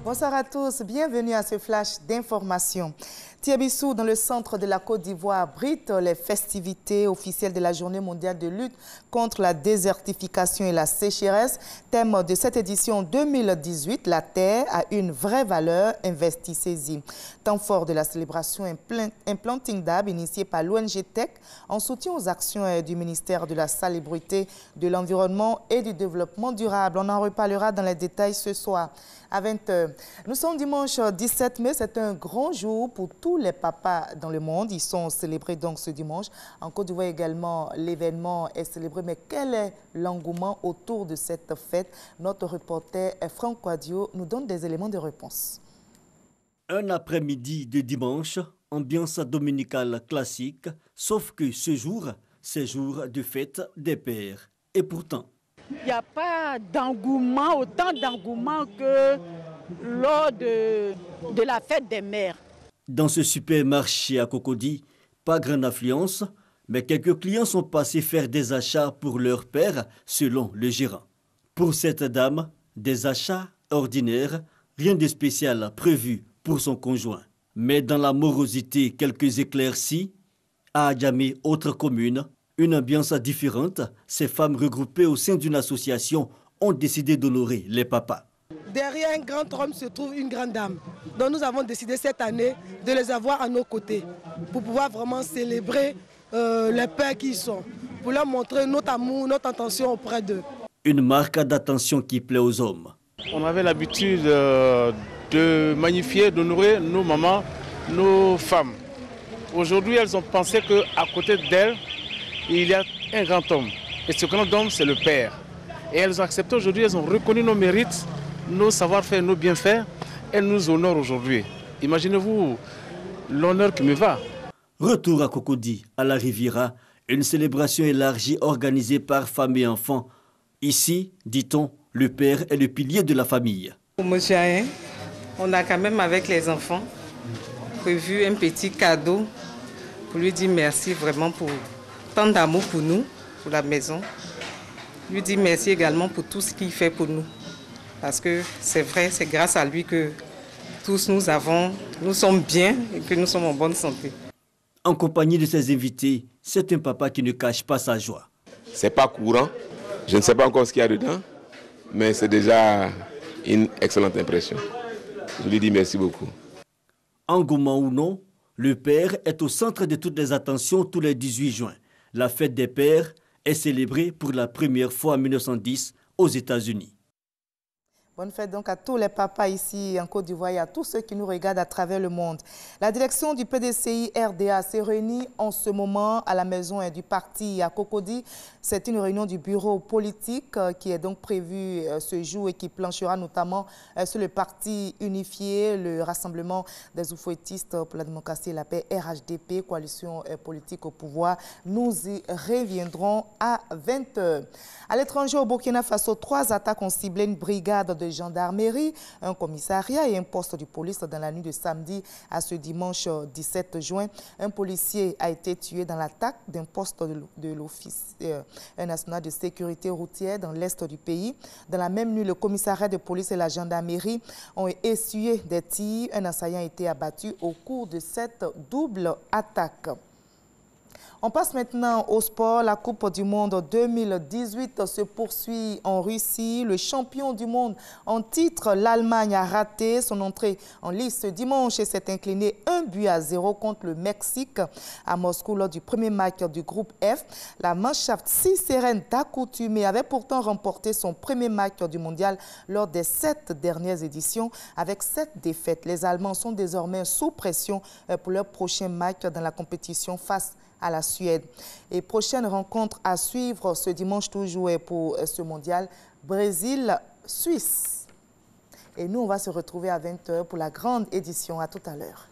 Bonsoir à tous, bienvenue à ce flash d'information. Thiabissou, dans le centre de la Côte d'Ivoire, abrite les festivités officielles de la Journée mondiale de lutte contre la désertification et la sécheresse. Thème de cette édition 2018, la terre a une vraie valeur, investissez-y. Temps fort de la célébration un planting d'arbres initié par l'ONG Tech en soutien aux actions du ministère de la Salubrité, de l'Environnement et du Développement durable. On en reparlera dans les détails ce soir à 20h. Nous sommes dimanche 17 mai, c'est un grand jour pour tous les papas dans le monde. Ils sont célébrés donc ce dimanche. En Côte d'Ivoire également, l'événement est célébré. Mais quel est l'engouement autour de cette fête? Notre reporter Franck Quadio nous donne des éléments de réponse. Un après-midi de dimanche, ambiance dominicale classique, sauf que ce jour, c'est jour de fête des pères. Et pourtant, il n'y a pas d'engouement, autant d'engouement que lors de la fête des mères. Dans ce supermarché à Cocody, pas grande affluence, mais quelques clients sont passés faire des achats pour leur père, selon le gérant. Pour cette dame, des achats ordinaires, rien de spécial prévu pour son conjoint. Mais dans la morosité, quelques éclaircies, à Adjamé, autre commune, une ambiance différente, ces femmes regroupées au sein d'une association ont décidé d'honorer les papas. Derrière un grand homme se trouve une grande dame. Donc nous avons décidé cette année de les avoir à nos côtés pour pouvoir vraiment célébrer les pères qui sont, pour leur montrer notre amour, notre attention auprès d'eux. Une marque d'attention qui plaît aux hommes. On avait l'habitude de magnifier, d'honorer nos mamans, nos femmes. Aujourd'hui, elles ont pensé qu'à côté d'elles, il y a un grand homme. Et ce grand homme, c'est le père. Et elles ont accepté aujourd'hui, elles ont reconnu nos mérites, nos savoir-faire, nos bienfaits. Elles nous honorent aujourd'hui. Imaginez-vous l'honneur qui me va. Retour à Cocody, à la Riviera, une célébration élargie organisée par femmes et enfants. Ici, dit-on, le père est le pilier de la famille. Pour monsieur Ayen, on a quand même avec les enfants prévu un petit cadeau pour lui dire merci vraiment pour tant d'amour pour nous, pour la maison. Lui dire merci également pour tout ce qu'il fait pour nous. Parce que c'est vrai, c'est grâce à lui que tous nous sommes bien et que nous sommes en bonne santé. En compagnie de ses invités, c'est un papa qui ne cache pas sa joie. C'est pas courant, je ne sais pas encore ce qu'il y a dedans, mais c'est déjà une excellente impression. Je lui dis merci beaucoup. Engouement ou non, le père est au centre de toutes les attentions tous les 18 juin. La fête des pères est célébrée pour la première fois en 1910 aux États-Unis. Bonne fête donc à tous les papas ici en Côte d'Ivoire et à tous ceux qui nous regardent à travers le monde. La direction du PDCI RDA s'est réunie en ce moment à la maison du parti à Cocody. C'est une réunion du bureau politique qui est donc prévue ce jour et qui planchera notamment sur le parti unifié, le Rassemblement des oufouettistes pour la démocratie et la paix, RHDP, coalition politique au pouvoir. Nous y reviendrons à 20h. À l'étranger, au Burkina Faso, 3 attaques ont ciblé une brigade de gendarmerie, un commissariat et un poste de police dans la nuit de samedi à ce dimanche 17 juin. Un policier a été tué dans l'attaque d'un poste de l'Office national de sécurité routière dans l'est du pays. Dans la même nuit, le commissariat de police et la gendarmerie ont essuyé des tirs. Un assaillant a été abattu au cours de cette double attaque. On passe maintenant au sport. La Coupe du Monde 2018 se poursuit en Russie. Le champion du monde en titre, l'Allemagne, a raté son entrée en lice ce dimanche et s'est incliné 1-0 contre le Mexique à Moscou lors du premier match du groupe F. La Mannschaft si sereine d'accoutumée avait pourtant remporté son premier match du mondial lors des 7 dernières éditions avec 7 défaites. Les Allemands sont désormais sous pression pour leur prochain match dans la compétition face à la Suède. Et prochaine rencontre à suivre ce dimanche toujours pour ce mondial, Brésil-Suisse. Et nous, on va se retrouver à 20h pour la grande édition. À tout à l'heure.